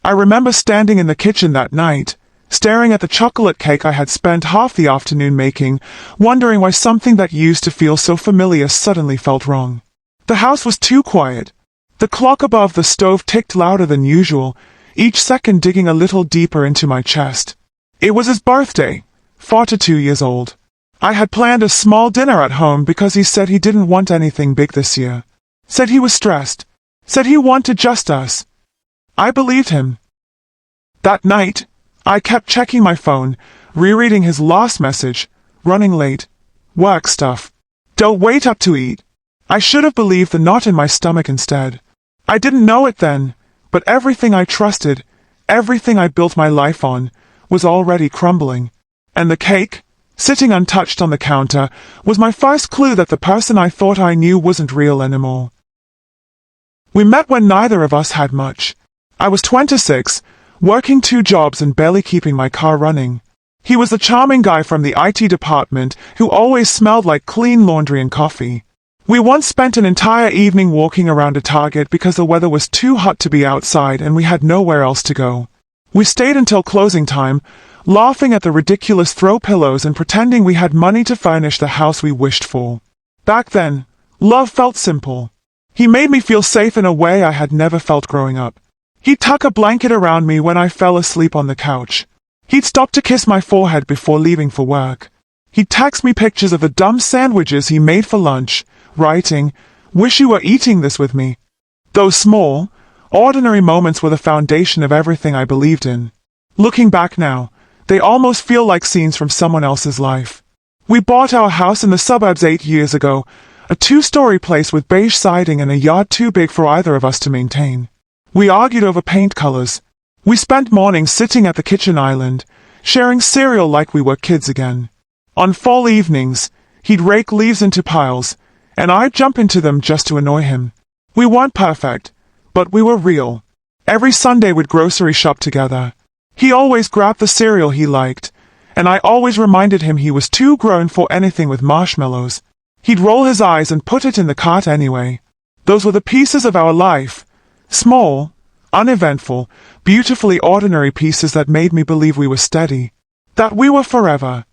I remember standing in the kitchen that night, staring at the chocolate cake I had spent half the afternoon making, wondering why something that used to feel so familiar suddenly felt wrong. The house was too quiet. The clock above the stove ticked louder than usual, each second digging a little deeper into my chest. It was his birthday, 42 years old. I had planned a small dinner at home because he said he didn't want anything big this year. Said he was stressed. Said he wanted just us. I believed him. That night, I kept checking my phone, rereading his last message, running late, work stuff. Don't wait up to eat. I should have believed the knot in my stomach instead. I didn't know it then, but everything I trusted, everything I built my life on, was already crumbling. And the cake, sitting untouched on the counter, was my first clue that the person I thought I knew wasn't real anymore. We met when neither of us had much. I was 26, working 2 jobs and barely keeping my car running. He was the charming guy from the IT department who always smelled like clean laundry and coffee. We once spent an entire evening walking around a Target because the weather was too hot to be outside and we had nowhere else to go. We stayed until closing time, laughing at the ridiculous throw pillows and pretending we had money to furnish the house we wished for. Back then, love felt simple. He made me feel safe in a way I had never felt growing up. He'd tuck a blanket around me when I fell asleep on the couch. He'd stop to kiss my forehead before leaving for work. He'd text me pictures of the dumb sandwiches he made for lunch, writing, "Wish you were eating this with me." Those small, ordinary moments were the foundation of everything I believed in. Looking back now, they almost feel like scenes from someone else's life. We bought our house in the suburbs 8 years ago, a 2-story place with beige siding and a yard too big for either of us to maintain. We argued over paint colors. We spent mornings sitting at the kitchen island, sharing cereal like we were kids again. On fall evenings, he'd rake leaves into piles, and I'd jump into them just to annoy him. We weren't perfect, but we were real. Every Sunday we'd grocery shop together. He always grabbed the cereal he liked, and I always reminded him he was too grown for anything with marshmallows. He'd roll his eyes and put it in the cart anyway. Those were the pieces of our life. Small, uneventful, beautifully ordinary pieces that made me believe we were steady. That we were forever.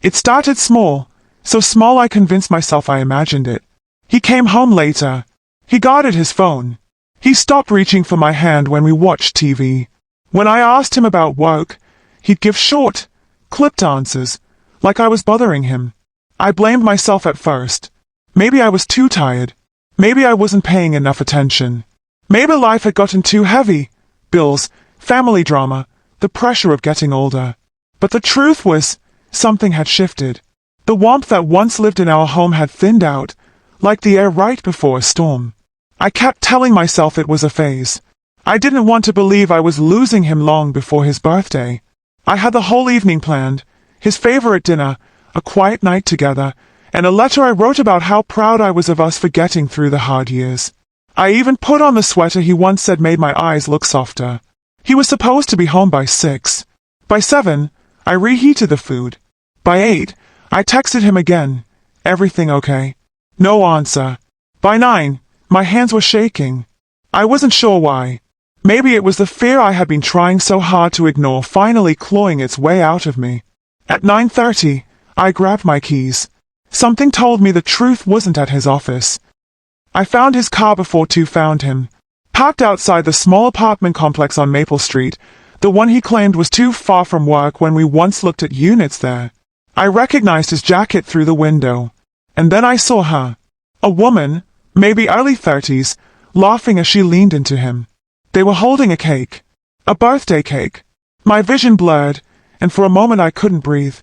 It started small, so small I convinced myself I imagined it. He came home later. He guarded his phone. He stopped reaching for my hand when we watched TV. When I asked him about work, he'd give short, clipped answers, like I was bothering him. I blamed myself at first. Maybe I was too tired. Maybe I wasn't paying enough attention. Maybe life had gotten too heavy. Bills, family drama, the pressure of getting older. But the truth was, something had shifted. The warmth that once lived in our home had thinned out, like the air right before a storm. I kept telling myself it was a phase. I didn't want to believe I was losing him long before his birthday. I had the whole evening planned, his favorite dinner, a quiet night together, and a letter I wrote about how proud I was of us for getting through the hard years. I even put on the sweater he once said made my eyes look softer. He was supposed to be home by 6. By 7, I reheated the food. By 8, I texted him again. Everything okay? No answer. By 9, my hands were shaking. I wasn't sure why. Maybe it was the fear I had been trying so hard to ignore finally clawing its way out of me. At 9:30, I grabbed my keys. Something told me the truth wasn't at his office. I found his car before 2 found him. Parked outside the small apartment complex on Maple Street, the one he claimed was too far from work when we once looked at units there. I recognized his jacket through the window. And then I saw her. A woman, maybe early 30s, laughing as she leaned into him. They were holding a cake. A birthday cake. My vision blurred, and for a moment I couldn't breathe.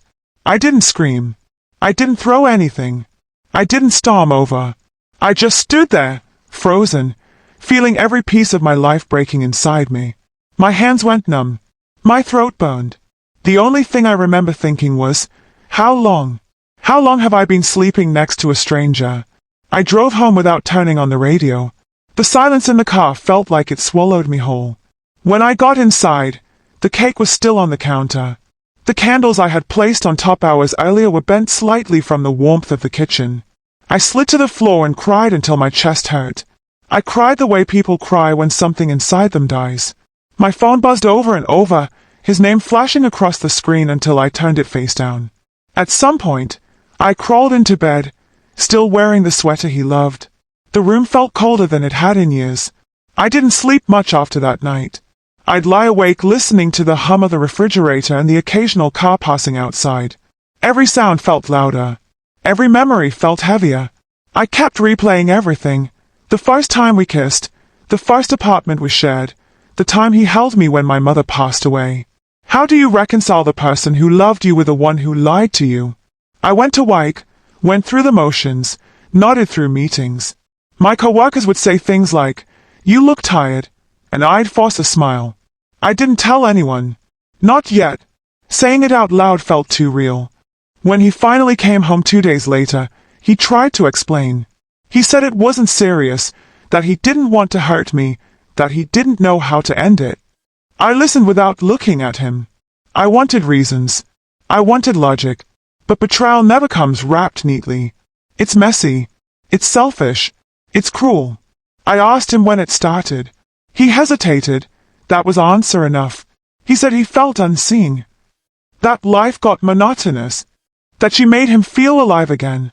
I didn't scream. I didn't throw anything. I didn't storm over. I just stood there, frozen, feeling every piece of my life breaking inside me. My hands went numb. My throat burned. The only thing I remember thinking was, how long? How long have I been sleeping next to a stranger? I drove home without turning on the radio. The silence in the car felt like it swallowed me whole. When I got inside, the cake was still on the counter. The candles I had placed on top hours earlier were bent slightly from the warmth of the kitchen. I slid to the floor and cried until my chest hurt. I cried the way people cry when something inside them dies. My phone buzzed over and over, his name flashing across the screen until I turned it face down. At some point, I crawled into bed, still wearing the sweater he loved. The room felt colder than it had in years. I didn't sleep much after that night. I'd lie awake listening to the hum of the refrigerator and the occasional car passing outside. Every sound felt louder. Every memory felt heavier. I kept replaying everything. The first time we kissed, the first apartment we shared, the time he held me when my mother passed away. How do you reconcile the person who loved you with the one who lied to you? I went to work, went through the motions, nodded through meetings. My coworkers would say things like, "You look tired," and I'd force a smile. I didn't tell anyone. Not yet. Saying it out loud felt too real. When he finally came home 2 days later, he tried to explain. He said it wasn't serious, that he didn't want to hurt me, that he didn't know how to end it. I listened without looking at him. I wanted reasons. I wanted logic. But betrayal never comes wrapped neatly. It's messy. It's selfish. It's cruel. I asked him when it started. He hesitated. That was answer enough. He said he felt unseen. That life got monotonous. That she made him feel alive again.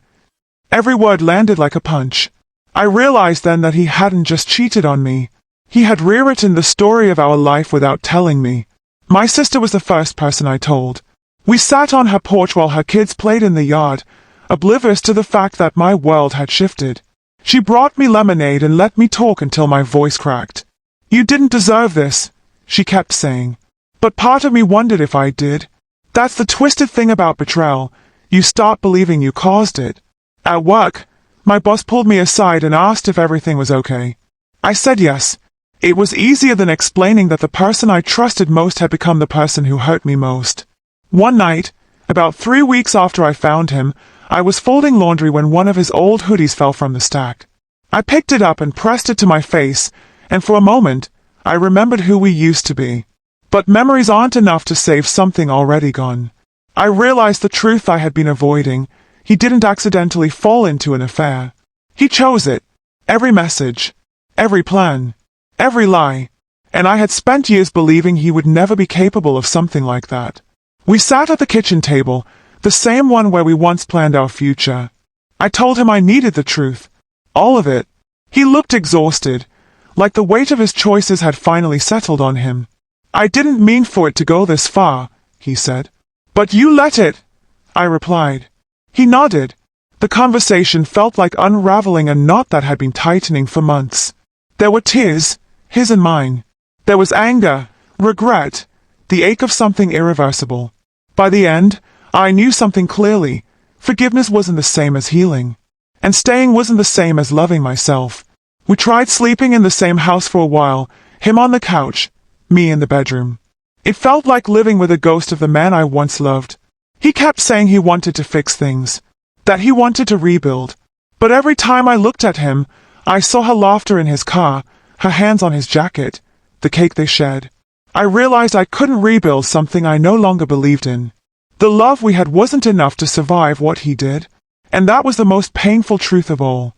Every word landed like a punch. I realized then that he hadn't just cheated on me. He had rewritten the story of our life without telling me. My sister was the first person I told. We sat on her porch while her kids played in the yard, oblivious to the fact that my world had shifted. She brought me lemonade and let me talk until my voice cracked. "You didn't deserve this," she kept saying. But part of me wondered if I did. That's the twisted thing about betrayal. You start believing you caused it. At work, my boss pulled me aside and asked if everything was okay. I said yes. It was easier than explaining that the person I trusted most had become the person who hurt me most. One night, about 3 weeks after I found him, I was folding laundry when one of his old hoodies fell from the stack. I picked it up and pressed it to my face, and for a moment, I remembered who we used to be. But memories aren't enough to save something already gone. I realized the truth I had been avoiding. He didn't accidentally fall into an affair. He chose it. Every message. Every plan. Every lie. And I had spent years believing he would never be capable of something like that. We sat at the kitchen table, the same one where we once planned our future. I told him I needed the truth. All of it. He looked exhausted, like the weight of his choices had finally settled on him. "I didn't mean for it to go this far," he said. "But you let it," I replied. He nodded. The conversation felt like unraveling a knot that had been tightening for months. There were tears, his and mine. There was anger, regret, the ache of something irreversible. By the end, I knew something clearly. Forgiveness wasn't the same as healing. And staying wasn't the same as loving myself. We tried sleeping in the same house for a while, him on the couch, me in the bedroom. It felt like living with a ghost of the man I once loved. He kept saying he wanted to fix things, that he wanted to rebuild. But every time I looked at him, I saw her laughter in his car, her hands on his jacket, the cake they shared. I realized I couldn't rebuild something I no longer believed in. The love we had wasn't enough to survive what he did, and that was the most painful truth of all.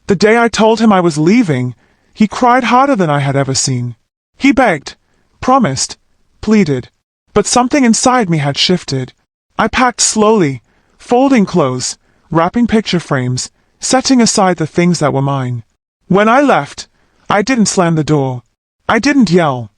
The day I told him I was leaving, he cried harder than I had ever seen. He begged, promised, pleaded, but something inside me had shifted. I packed slowly, folding clothes, wrapping picture frames, setting aside the things that were mine. When I left, I didn't slam the door. I didn't yell.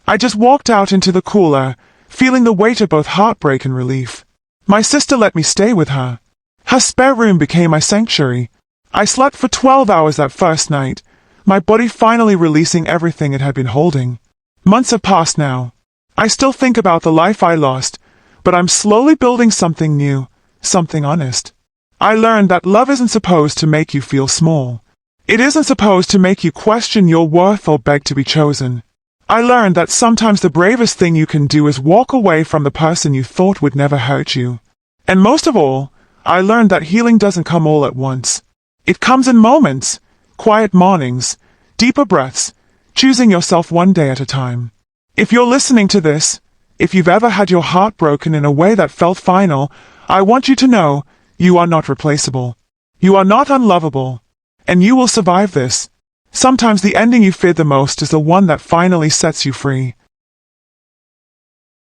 I just walked out into the cool air, feeling the weight of both heartbreak and relief. My sister let me stay with her. Her spare room became my sanctuary. I slept for 12 hours that first night, my body finally releasing everything it had been holding. Months have passed now. I still think about the life I lost, but I'm slowly building something new, something honest. I learned that love isn't supposed to make you feel small. It isn't supposed to make you question your worth or beg to be chosen. I learned that sometimes the bravest thing you can do is walk away from the person you thought would never hurt you. And most of all, I learned that healing doesn't come all at once. It comes in moments, quiet mornings, deeper breaths, choosing yourself one day at a time. If you're listening to this, if you've ever had your heart broken in a way that felt final, I want you to know you are not replaceable. You are not unlovable. And you will survive this. Sometimes the ending you fear the most is the one that finally sets you free.